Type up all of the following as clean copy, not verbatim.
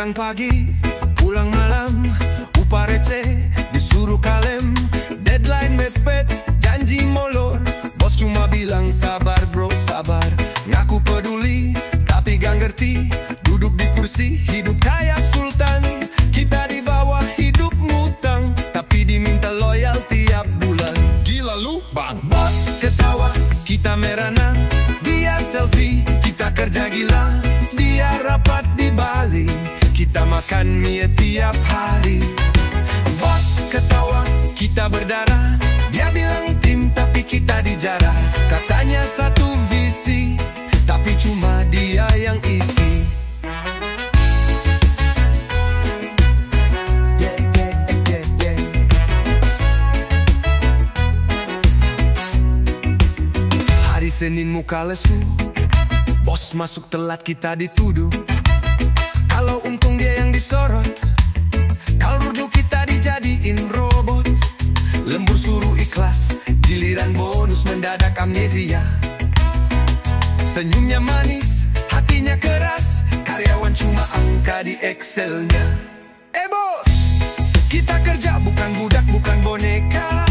Datang pagi, pulang malam, upah receh, disuruh kalem. Deadline mepet, janji molor. Bos cuma bilang sabar bro, sabar. Ngaku peduli, tapi gak ngerti. Duduk di kursi, hidup kayak sultan. Kita di bawah hidup ngutang, tapi diminta loyal tiap bulan. Gila lu bang. Bos ketawa, kita merana. Dia selfie, kita kerja gila. Dia rapat di Bali, kita makan mie tiap hari. Bos ketawa, kita berdarah. Dia bilang tim, tapi kita dijarah. Katanya satu visi, tapi cuma dia yang isi. Hari Senin muka lesu, bos masuk telat kita dituduh. Kalau untung dia yang disorot, kalau rujuk kita dijadiin robot. Lembur suruh ikhlas, giliran bonus mendadak amnesia. Senyumnya manis, hatinya keras. Karyawan cuma angka di Excelnya. Bos, kita kerja bukan budak, bukan boneka.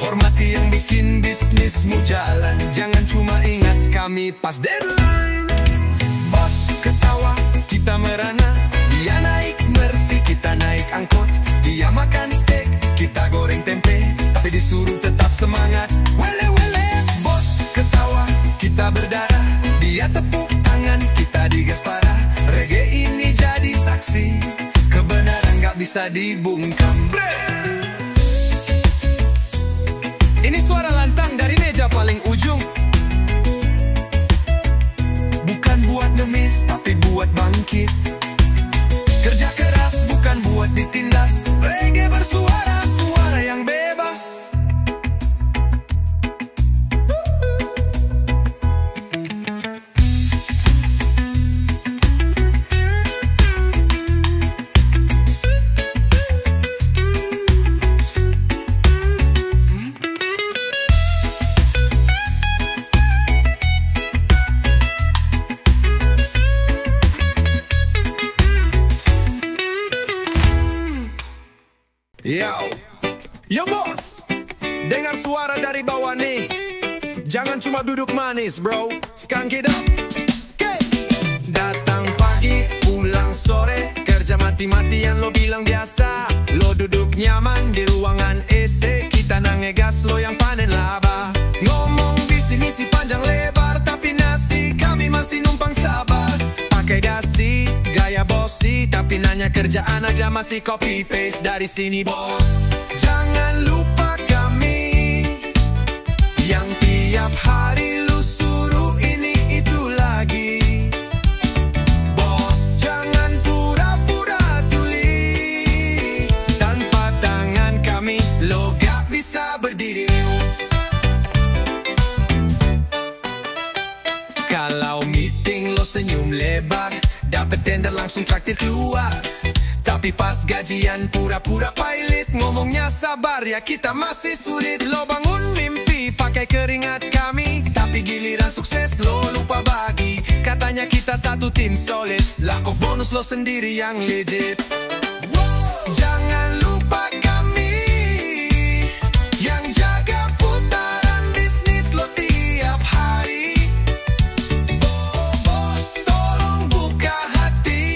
Hormati yang bikin bisnismu jalan. Jangan cuma ingat kami pas deadline. Bos ketawa, kita merana. Dia naik Mercy, kita naik angkot. Dia makan steak, kita goreng tempe. Tapi disuruh tetap semangat. Wele wele. Bos ketawa, kita berdarah. Dia tepuk tangan, kita digas parah. Reggae ini jadi saksi, kebenaran gak bisa dibungkam. Ini suara lantang dari meja paling ujung. Bukan buat ngemis, tapi buat bangkit. Kerja keras bukan buat ditindas. Reggae bersuara, suara yang bebas. Yo bos, dengar suara dari bawah nih. Jangan cuma duduk manis bro, skunk it up. Okay. Datang pagi, pulang sore. Kerja mati-matian lo bilang biasa. Lo duduk nyaman di ruangan AC. Kita nangegas lo yang panen laba. Ngomong visi misi panjang lebar, tapi nasi kami masih numpang sabar. Pakai dasi, gaya bossy, tapi nanya kerjaan aja masih copy paste dari sini bos. Jangan lupa kami yang tiap hari lu suruh ini itu lagi. Bos jangan pura-pura tuli. Tanpa tangan kami lo gak bisa berdiri. Kalau meeting lo senyum lebar, dapet tender langsung traktir keluar. Tapi pas gajian pura-pura pilot, ngomongnya sabar ya kita masih sulit. Lo bangun mimpi pakai keringat kami, tapi giliran sukses lo lupa bagi. Katanya kita satu tim solid, lah kok bonus lo sendiri yang legit. Jangan lupa kami yang jaga putaran bisnis lo tiap hari. Bos tolong buka hati,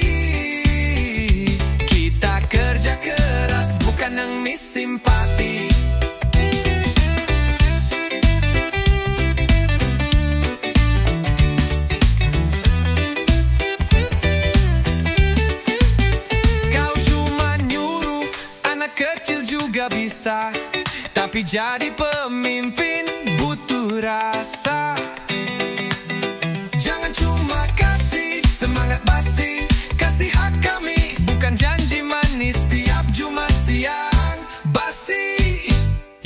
kita kerja keras bukan ngemis simpati. Kau cuma nyuruh anak kecil juga bisa, tapi jadi pemimpin butuh rasa. Jangan cuma kasih semangat basi, kasih hak kami bukan janji manis tiap Jumat siang basi.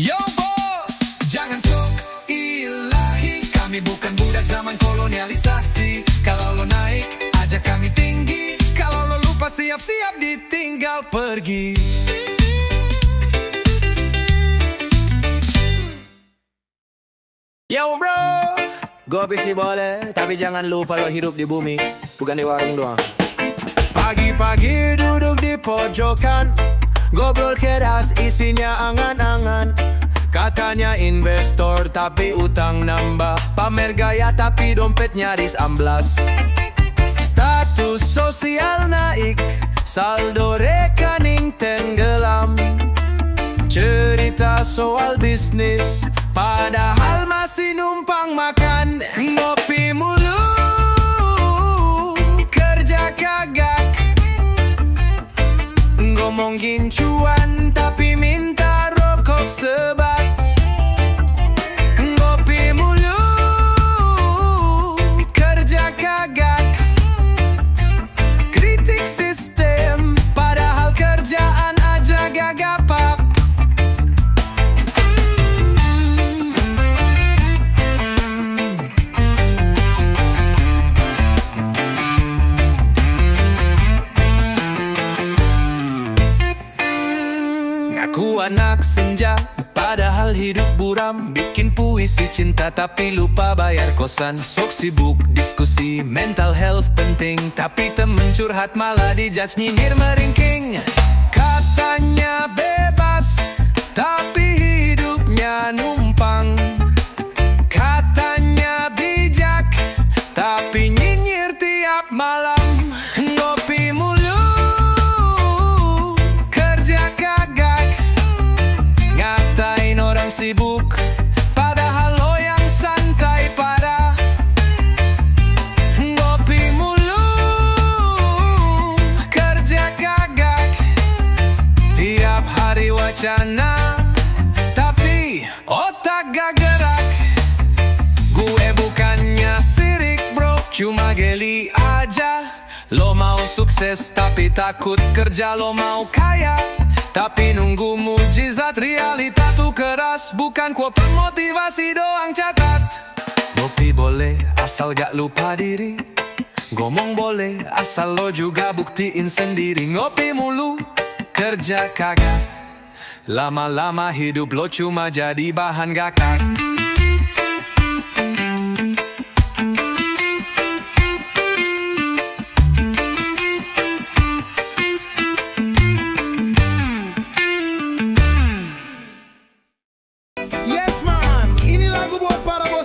Yo bos, jangan sok ilahi, kami bukan budak zaman kolonialisasi. Kalau lo naik, ajak kami tinggi. Kalau lo lupa, siap-siap ditinggal pergi. Yo bro, Gopi sih boleh, tapi jangan lupa lo hidup di bumi, bukan di warung doang. Pagi-pagi duduk di pojokan, ngobrol keras isinya angan-angan. Katanya investor tapi utang nambah, pamer gaya tapi dompet nyaris amblas. Status sosial naik, saldo rekening tenggelam. Cerita soal bisnis, padahal masih numpang makan. Ngopi mulu, kerja kagak. Ngomongin cuan, tapi minta rokok sebat. Ngopi mulu, kerja kagak. Kritik sistem, padahal kerjaan aja gagap. Aku anak senja, padahal hidup buram. Bikin puisi cinta tapi lupa bayar kosan. Sok sibuk diskusi, mental health penting, tapi temen curhat malah dijudge nyinyir meringking. Katanya bebas, tapi hidupnya numpang. Katanya bijak, tapi nyinyir tiap malam. Ngopi mulu, kerja kagak. Ngatain orang sibuk, padahal lo yang santai parah. Ngopi mulu, kerja kagak. Tiap hari wacana, tapi otak gak gerak. Gue bukannya sirik bro, cuma geli aja. Lo mau sukses tapi takut kerja. Lo mau kaya tapi nunggu mujizat. Realita tuh keras, bukan quote motivasi doang, catat. Ngopi boleh asal gak lupa diri, ngomong boleh asal lo juga buktiin sendiri. Ngopi mulu, kerja kagak. Lama-lama hidup lo cuma jadi bahan gakak.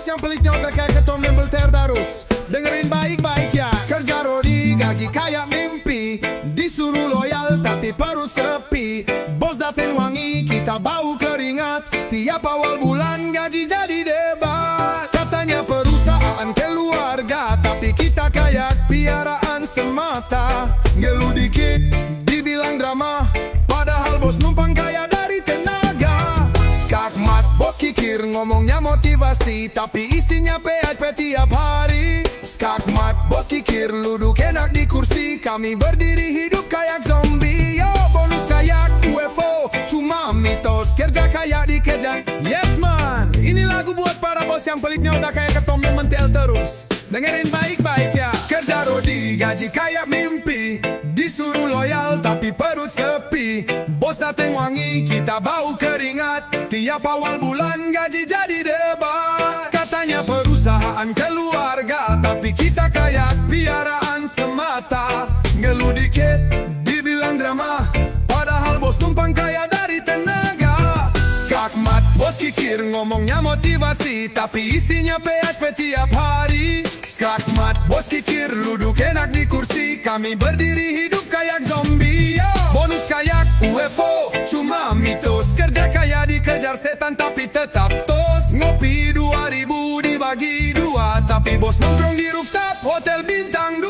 Yang pelitnya udah kayak ketom nembel terdarus. Dengerin baik-baik ya. Kerja rodi, gaji kayak mimpi. Disuruh loyal tapi perut sepi. Bos daten wangi, kita bau keringat. Tiap awal bulan gaji jadi debat. Katanya perusahaan keluarga, tapi kita kayak piaraan semata. Gelu dikit, dibilang drama, padahal bos numpang kaya dari tenaga. Skakmat bos kikir, ngomongnya motivasi, tapi isinya PHP tiap hari. Skakmat bos kikir, duduk enak di kursi, kami berdiri hidup kayak zombie. Yo, bonus kayak UFO, cuma mitos, kerja kayak dikejar. Yes man, ini lagu buat para bos yang pelitnya udah kayak ketom yang mentel terus. Dengerin baik-baik ya. Kerja rodi, gaji kayak mimpi. Disuruh loyal tapi perut sepi. Bos dateng wangi, kita bau keringat. Tiap awal bulan gaji jadi debat. Katanya perusahaan keluarga, tapi kita kayak piaraan semata. Ngeluh dikit, dibilang drama, padahal bos numpang kaya dari tenaga. Skakmat bos kikir, ngomongnya motivasi, tapi isinya PHP tiap hari. Skakmat bos kikir, duduk enak di kursi, kami berdiri hidup kayak zombie. Yo, bonus kayak UFO, cuma mitos, kerja kayak dikejar setan tapi tetap tos. Ngopi 2000 dibagi dua, tapi bos nongkrong di rooftop hotel bintang 2.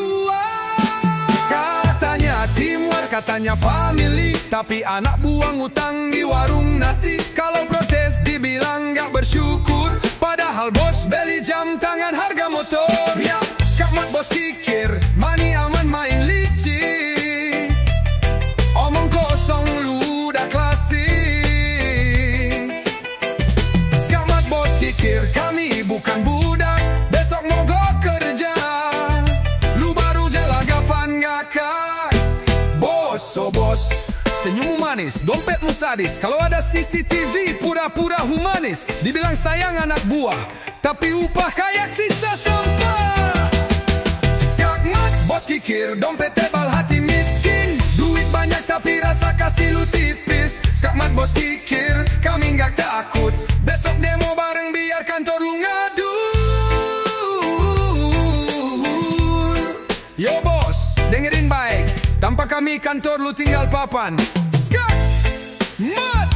Katanya teamwork, katanya family, tapi anak buang utang di warung nasi. Kalau protes dibilang gak bersyukur, padahal bos beli jam tangan harga motor. Ya, skakmat bos kikir, money aman main licik. Omong kosong lu udah klasik. Skakmat bos kikir, kami bukan budak, besok mogok kerja. Lu baru jelagapan ngakak. Bos, oh bos, senyummu manis, dompetmu sadis. Kalau ada CCTV, pura-pura humanis. Dibilang sayang anak buah, tapi upah kayak sisa sampah. Skakmat bos kikir. kikir, dompet tebal hati miskin. Duit banyak tapi rasa kasih lu tipis. Skakmat bos kikir, kami nggak takut. Besok demo bareng biar kantor lu ngadur. Yo bos, dengerin baik, tanpa kami kantor lu tinggal papan. Skak, mat.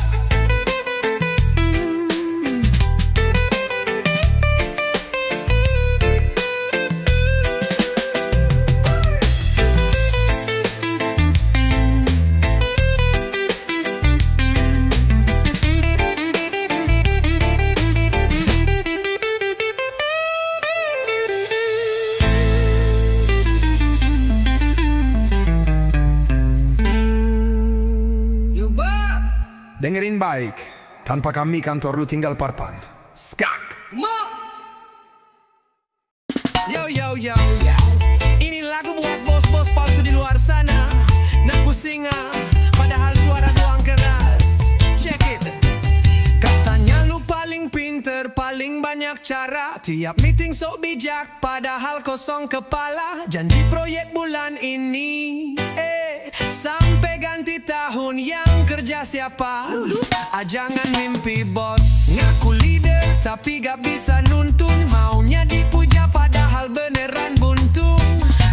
Dengerin baik, tanpa kami kantor lu tinggal parpan. Skak. Yo yo yo, ini lagu buat bos-bos palsu di luar sana. Nak pusing padahal suara doang keras. Check it. Katanya lu paling pinter, paling banyak cara. Tiap meeting sok bijak, padahal kosong kepala. Janji proyek bulan ini, sampai ganti tahun yang kerja siapa? Jangan mimpi bos, ngaku leader tapi gak bisa nuntun. Maunya dipuja padahal beneran buntu.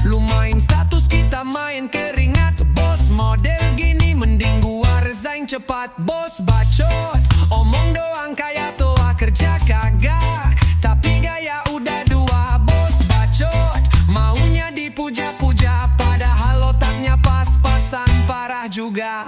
Lu main status, kita main keringat. Bos model gini mending gua resign cepat. Bos bacot, omong doang kayak toa, kerja kagak tapi gaya udah dua. Bos bacot, maunya dipuja-puja padahal otaknya pas-pasan parah juga.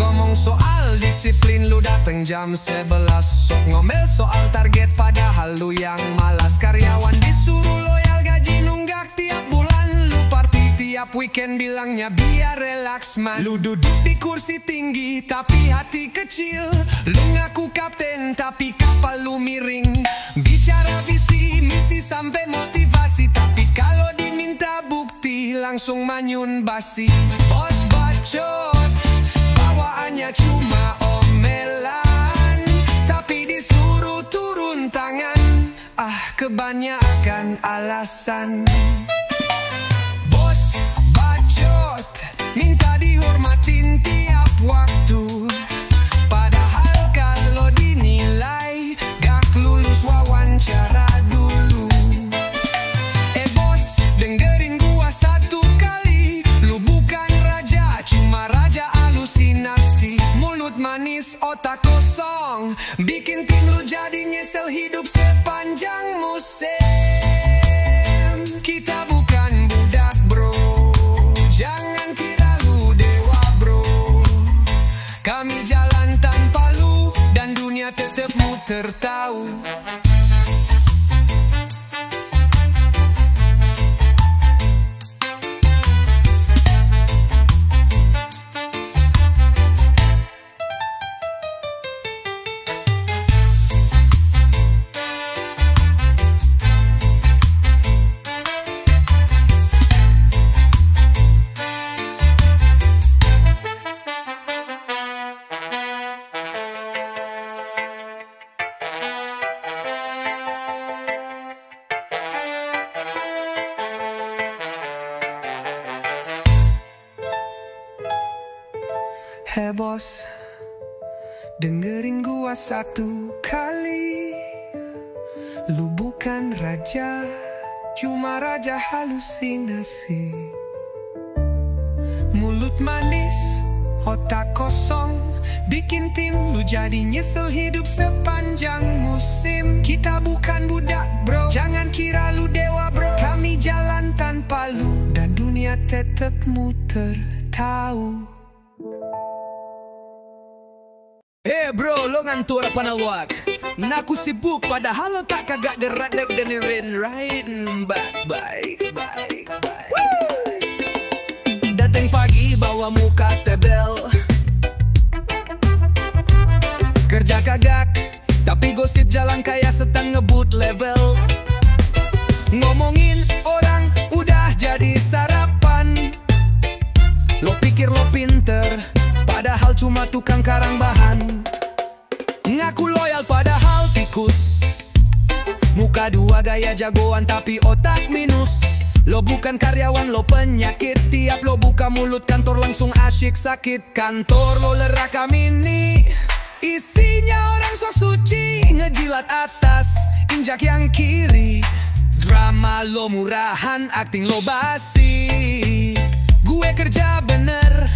Ngomong soal disiplin lu dateng jam 11. Sok ngomel soal target padahal lu yang malas. Karyawan disuruh loyal, gaji nunggak tiap bulan. Lu party tiap weekend bilangnya biar relax man. Lu duduk di kursi tinggi tapi hati kecil. Lu ngaku kapten tapi kapal lu miring. Bicara visi misi sampai motivasi, tapi kalau diminta bukti langsung manyun basi. Bos bacot, bawaannya cuma omelan, tapi disuruh turun tangan. Kebanyakan alasan. Bos bacot, minta dihormatin tiap waktu, padahal kalau dinilai gak lulus wawancara dulu. Bos, dengerin gua satu kali. Lu bukan raja, cuma raja halusinasi. Mulut manis, otak kosong, bikin tim lu jadi nyesel hidup sepanjang musim. Kita bukan budak bro, jangan kira lu dewa bro. Kami jalan tanpa lu dan dunia tetep muter tahu. Hey bos, dengerin gua satu kali. Lu bukan raja, cuma raja halusinasi. Mulut manis, otak kosong, bikin tim lu jadi nyesel hidup sepanjang musim. Kita bukan budak bro, jangan kira lu dewa bro. Kami jalan tanpa lu dan dunia tetep muter tahu. Bro, lo ngantur apa nawak? Naku sibuk padahal lo tak kagak gerak dek dengerin right. Baik. Dateng pagi bawa muka tebel, kerja kagak tapi gosip jalan kayak setang ngebut level. Ngomongin orang udah jadi sarapan. Lo pikir pikir lo pinter, padahal cuma tukang karang bahan. Ngaku loyal padahal tikus, muka dua gaya jagoan tapi otak minus. Lo bukan karyawan, lo penyakit. Tiap lo buka mulut kantor langsung asyik sakit. Kantor lo Leraka Mini, isinya orang sok suci, ngejilat atas, injak yang kiri. Drama lo murahan, acting lo basi. Gue kerja bener,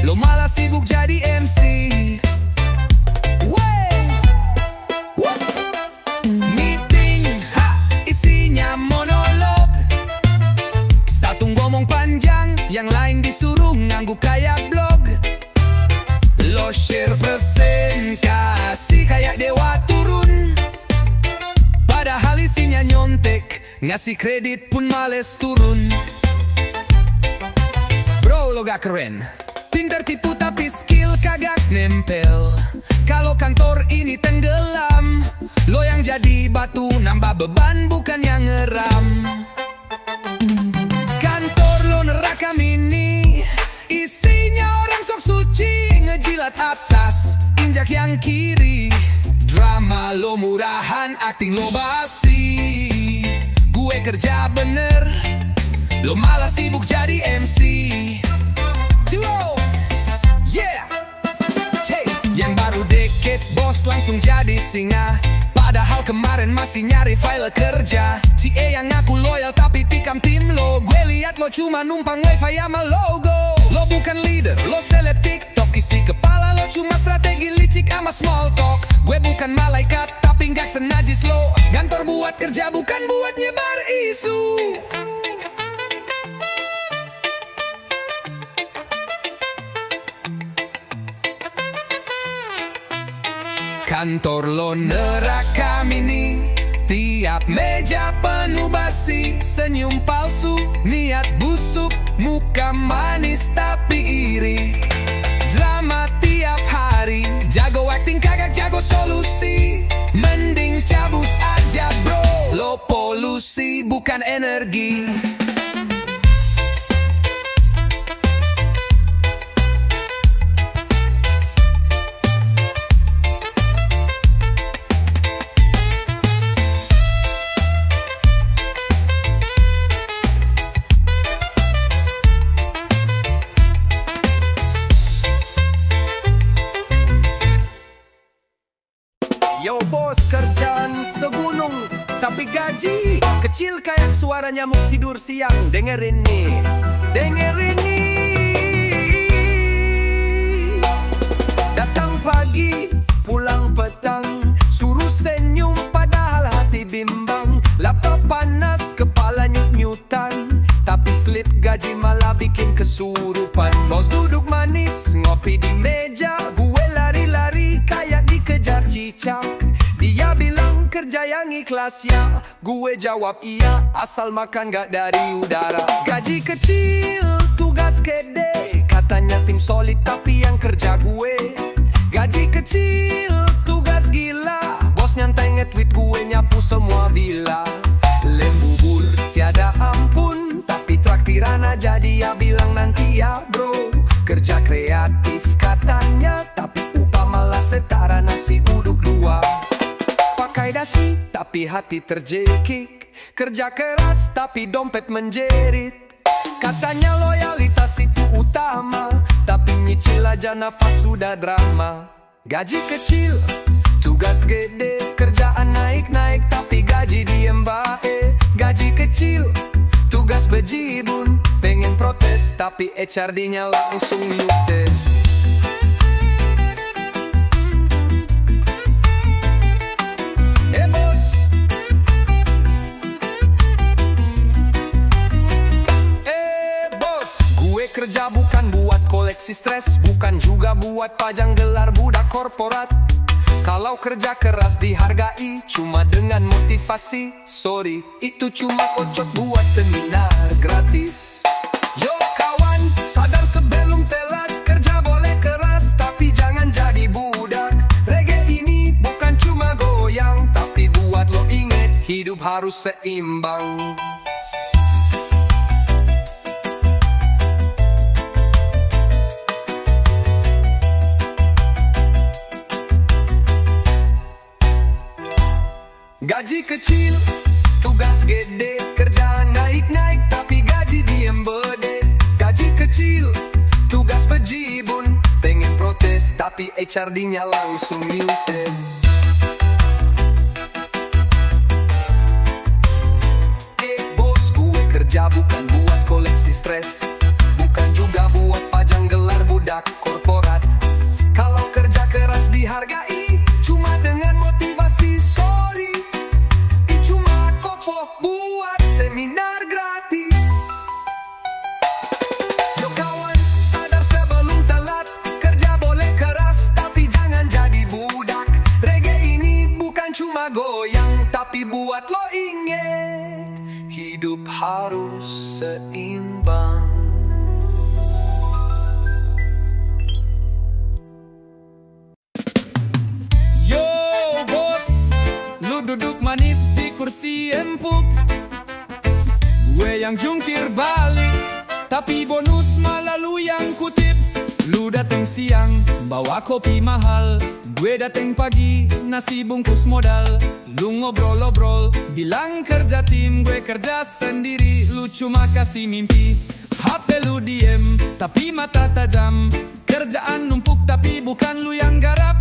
lo malah sibuk jadi MC. Meeting, isinya monolog. Satu ngomong panjang, yang lain disuruh ngangguk kayak blog. Lo share presentasi kayak dewa turun, padahal isinya nyontek, ngasih kredit pun males turun. Bro, lo gak keren, pinter tipu tapi skill kagak nempel. Kalau kantor ini tenggelam, lo yang jadi batu, nambah beban bukan yang ngeram. Kantor lo Neraka Mini, isinya orang sok suci, ngejilat atas, injak yang kiri. Drama lo murahan, acting lo basi. Gue kerja bener, lo malah sibuk jadi MC. Yeah. Hey. Yang baru deket bos langsung jadi singa, padahal kemarin masih nyari file kerja. CE yang ngaku loyal tapi tikam tim lo. Gue liat lo cuma numpang wifi sama logo. Lo bukan leader, lo seleb TikTok. Isi kepala lo cuma strategi licik sama small talk. Gue bukan malaikat tapi gak senajis lo. Kantor buat kerja bukan buat nyebar isu. Kantor lo Neraka Mini, tiap meja penuh basi. Senyum palsu, niat busuk, muka manis tapi iri. Drama tiap hari, jago acting kagak jago solusi. Mending cabut aja bro, lo polusi bukan energi. Yo bos, kerjaan segunung tapi gaji kecil kayak suara nyamuk tidur siang. Dengerin nih, dengerin nih. Datang pagi, pulang petang, suruh senyum padahal hati bimbang. Laptop panas, kepala nyut-nyutan, tapi slip gaji malah bikin kesurupan. Bos duduk manis, ngopi di meja, gue lari-lari kayak dikejar cicak. Dia bilang kerja yang ikhlas ya, gue jawab iya, asal makan gak dari udara. Gaji kecil, tugas gede, katanya tim solid tapi yang kerja gue. Gaji kecil, tugas gila, bos nyantai nge-tweet, gue nyapu semua villa. Lem bubur tiada ampun, tapi traktiran aja dia bilang nanti ya bro. Kerja kreatif katanya, tapi upah malah setara nasi uduk dua. Pakai dasi, tapi hati terjekik. Kerja keras, tapi dompet menjerit. Katanya loyalitas itu utama, tapi nyicil aja nafas sudah drama. Gaji kecil, tugas gede, kerjaan naik-naik, tapi gaji diem bae. Gaji kecil, tugas bejibun, pengen protes, tapi HRD-nya langsung mute. Kerja bukan buat koleksi stres, bukan juga buat pajang gelar budak korporat. Kalau kerja keras dihargai, cuma dengan motivasi. Sorry, itu cuma kocok buat seminar gratis. Yo kawan, sadar sebelum telat. Kerja boleh keras, tapi jangan jadi budak. Reggae ini bukan cuma goyang, tapi buat lo inget, hidup harus seimbang. Gaji kecil, tugas gede, kerjaan naik-naik tapi gaji diem bede. Gaji kecil, tugas bejibun, pengen protes tapi HRD-nya langsung mute. Bos, gue kerja bukan buat koleksi stres, bukan juga buat pajang gelar budak korporat. Kalau kerja keras dihargai, cuma dengan motivasi sorry. Cuma kopo buat seminar gratis. Yo kawan, sadar sebelum telat, kerja boleh keras tapi jangan jadi budak. Reggae ini bukan cuma goyang, tapi buat lo inget, hidup harus seimbang. Yo bos, lu duduk manis di kursi empuk, gue yang jungkir balik, tapi bonus malah lu yang kutip. Lu dateng siang, bawa kopi mahal, gue dateng pagi, nasi bungkus modal. Lu ngobrol-obrol, bilang kerja tim, gue kerja sendiri. Lu cuma kasih mimpi, HP lu diem, tapi mata tajam. Kerjaan numpuk tapi bukan lu yang garap.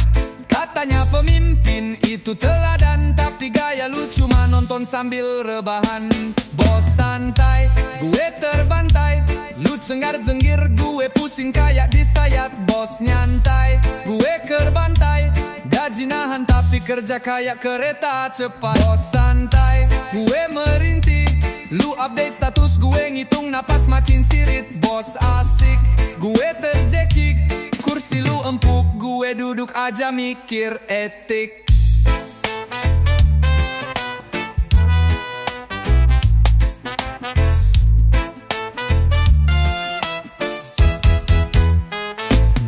Katanya pemimpin itu teladan, tapi gaya lu cuma nonton sambil rebahan. Bos santai, gue terbantai, lu cengar-cengir, gue pusing kayak disayat. Bos nyantai, gue kerbantai, gaji nahan tapi kerja kayak kereta cepat. Bos santai, gue merintih, lu update status, gue ngitung napas makin sirit. Bos asik, gue terjekik, kursi lu empuk, gue duduk aja mikir etik.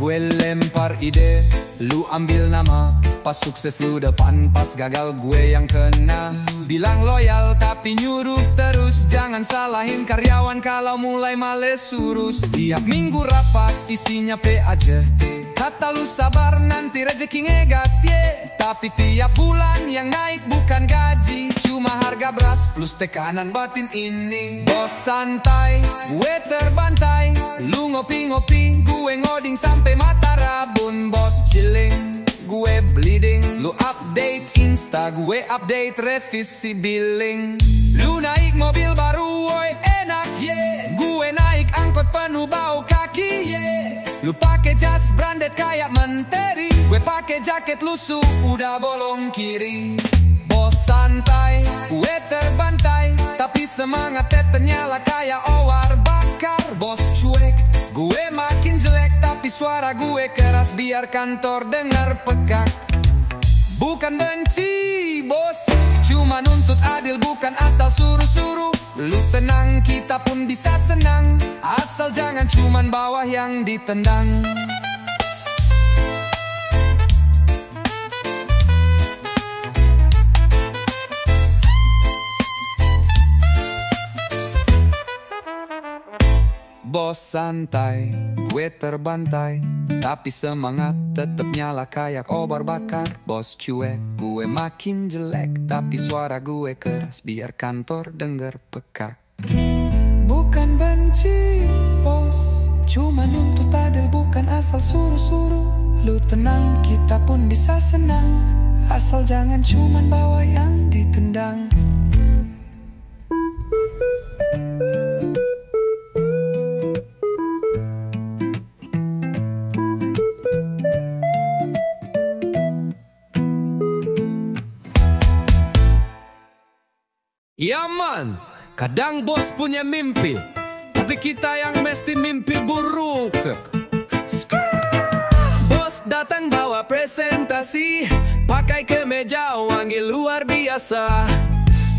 Gue lempar ide, lu ambil nama. Pas sukses lu depan, pas gagal gue yang kena. Bilang loyal tapi nyuruh terus, jangan salahin karyawan kalau mulai males urus. Tiap minggu rapat isinya P aja, kata lu sabar nanti rezeki ngegas ye. Tapi tiap bulan yang naik bukan gaji, cuma harga beras plus tekanan batin ini. Bos santai, gue terbantai, lu ngopi-ngopi, gue ngoding sampai mata rabun. Bos chilling, gue bleeding, lu update Insta, gue update revisi billing. Lu naik mobil baru, woi enak ye, gue naik angkot penuh bau kaki ye. Lu pakai jas branded kayak menteri, gue pakai jaket lusuh udah bolong kiri. Bos santai, gue terbantai, tapi semangat teteh nyala kayak owar bakar. Bos cuek, gue makin jelek, tapi suara gue keras biar kantor dengar pekak. Bukan benci bos, cuma nuntut adil bukan asal suruh-suruh. Lu tenang kita pun bisa senang, asal jangan cuman bawah yang ditendang. Bos santai, gue terbantai, tapi semangat tetep nyala kayak obar bakar. Bos cuek, gue makin jelek, tapi suara gue keras biar kantor denger pekak. Bukan benci bos, cuma nuntut adil bukan asal suruh-suruh. Lu tenang kita pun bisa senang, asal jangan cuman bawa yang ditendang. Ya man, kadang bos punya mimpi, tapi kita yang mesti mimpi buruk. Bos datang bawa presentasi, pakai kemeja wangi luar biasa.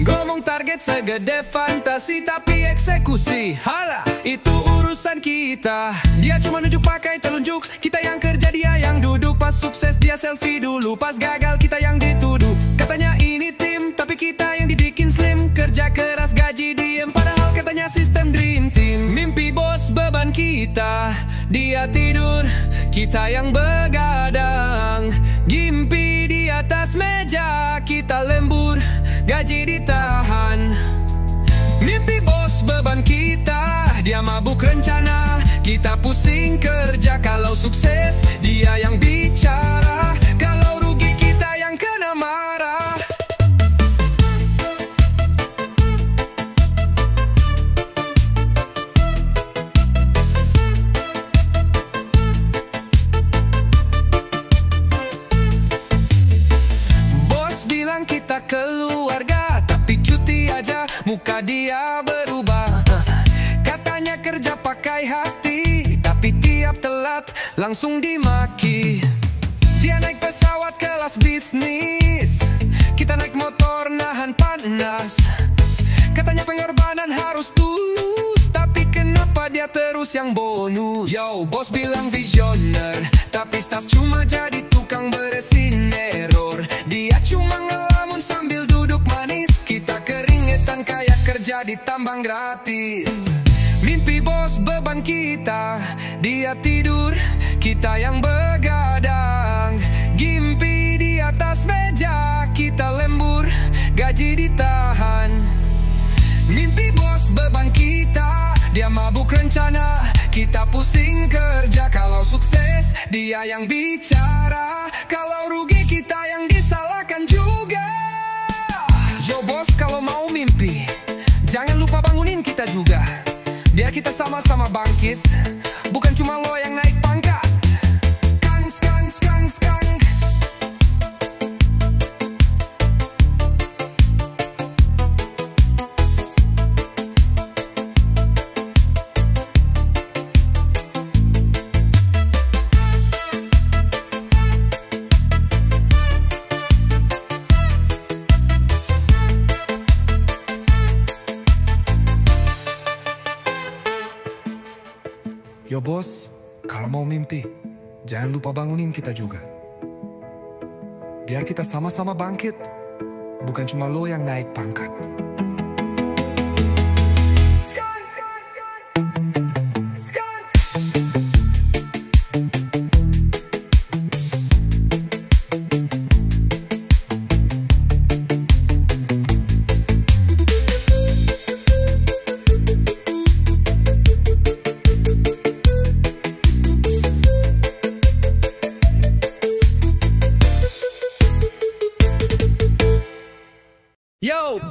Ngomong target segede fantasi, tapi eksekusi, halah, itu urusan kita. Dia cuma nunjuk pakai telunjuk, kita yang kerja dia yang duduk. Pas sukses dia selfie dulu, pas gagal kita yang dituduh. Katanya ini tim, tapi kita yang dibikin slim. Kerja keras gaji diem, padahal katanya sistem dream team. Mimpi bos beban kita, dia tidur, kita yang begadang. Gimpi di atas meja, kita lembur, gaji ditahan. Mimpi bos beban kita, dia mabuk rencana. Kita pusing kerja, kalau sukses dia yang bicara. Kalau rugi kita yang kena marah. Bos bilang kita keluarga, tapi cuti aja muka dia berubah. Katanya kerja pakai hati, tapi tiap telat langsung dimaki. Dia naik pesawat kelas bisnis, kita naik motor nahan panas. Katanya pengorbanan harus tulus, tapi kenapa dia terus yang bonus? Yo, bos bilang visioner, tapi staff cuma jadi tukang beresin error. Dia cuma ngelamun sambil duduk manis, kita keringetan kayak kerja di tambang gratis. Mimpi bos beban kita, dia tidur, kita yang begadang. Gimpi di atas meja, kita lembur, gaji ditahan. Mimpi bos beban kita, dia mabuk rencana. Kita pusing kerja, kalau sukses dia yang bicara. Kalau rugi kita yang disalahkan juga. Yo bos, kalau mau mimpi, jangan lupa bangunin kita juga. Biar kita sama-sama bangkit, bukan cuma lo yang naik pangkat. Skang, skang, skang, skang. Yo bos, kalau mau mimpi, jangan lupa bangunin kita juga. Biar kita sama-sama bangkit, bukan cuma lo yang naik pangkat.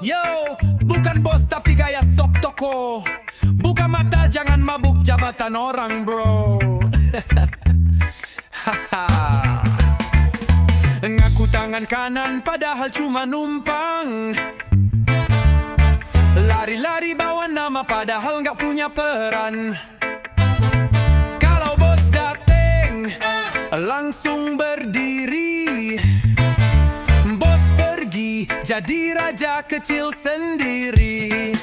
Yo, bukan bos tapi gaya sok toko. Buka mata jangan mabuk jabatan orang bro. Ngaku tangan kanan padahal cuma numpang. Lari-lari bawa nama padahal nggak punya peran. Kalau bos dateng langsung berdiri. Bos pergi jadi raja kecil sendiri.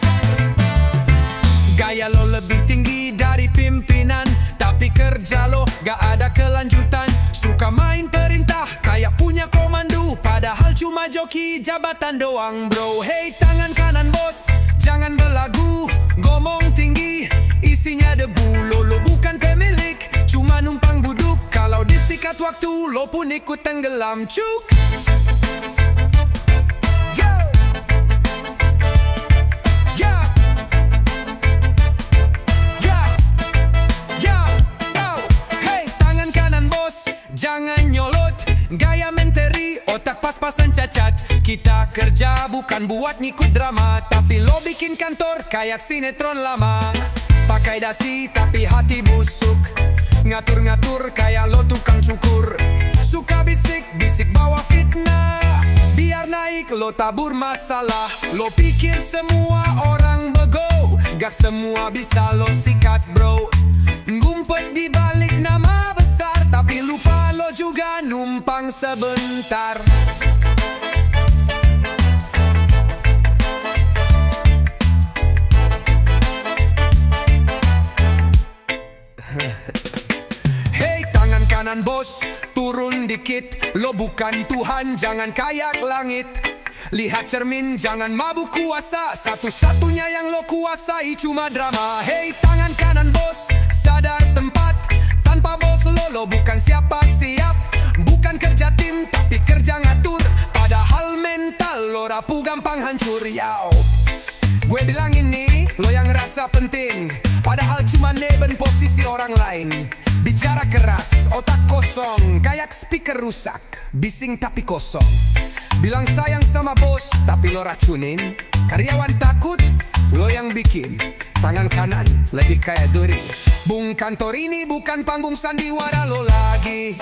Gaya lo lebih tinggi dari pimpinan, tapi kerja lo gak ada kelanjutan. Suka main perintah kayak punya komando, padahal cuma joki jabatan doang bro. Hey tangan kanan bos, jangan belagu. Ngomong tinggi, isinya debu. Lo bukan pemilik, cuma numpang buduk. Kalau disikat waktu, lo pun ikut tenggelam cuk. Jangan nyolot, gaya menteri, otak pas-pasan cacat. Kita kerja bukan buat ngikut drama, tapi lo bikin kantor kayak sinetron lama. Pakai dasi tapi hati busuk, ngatur-ngatur kayak lo tukang cukur. Suka bisik-bisik bawa fitnah, biar naik lo tabur masalah. Lo pikir semua orang bego, gak semua bisa lo sikat bro. Ngumpet di balik nama besar, tapi lupa lo juga numpang sebentar. Hey tangan kanan bos, turun dikit. Lo bukan Tuhan, jangan kayak langit. Lihat cermin, jangan mabuk kuasa. Satu-satunya yang lo kuasai cuma drama. Hey tangan kanan bos, sadar tempat. Tanpa bos lo bukan siapa-siap. Bukan kerja tim, tapi kerja ngatur. Padahal mental lo rapuh gampang hancur, yao. Gue bilang ini, lo yang ngerasa penting, padahal cuma neben posisi orang lain. Bicara keras, otak kosong, kayak speaker rusak, bising tapi kosong. Bilang sayang sama bos, tapi lo racunin. Karyawan takut, lo yang bikin. Tangan kanan, lebih kayak duri. Bung, kantor ini bukan panggung sandiwara lo lagi.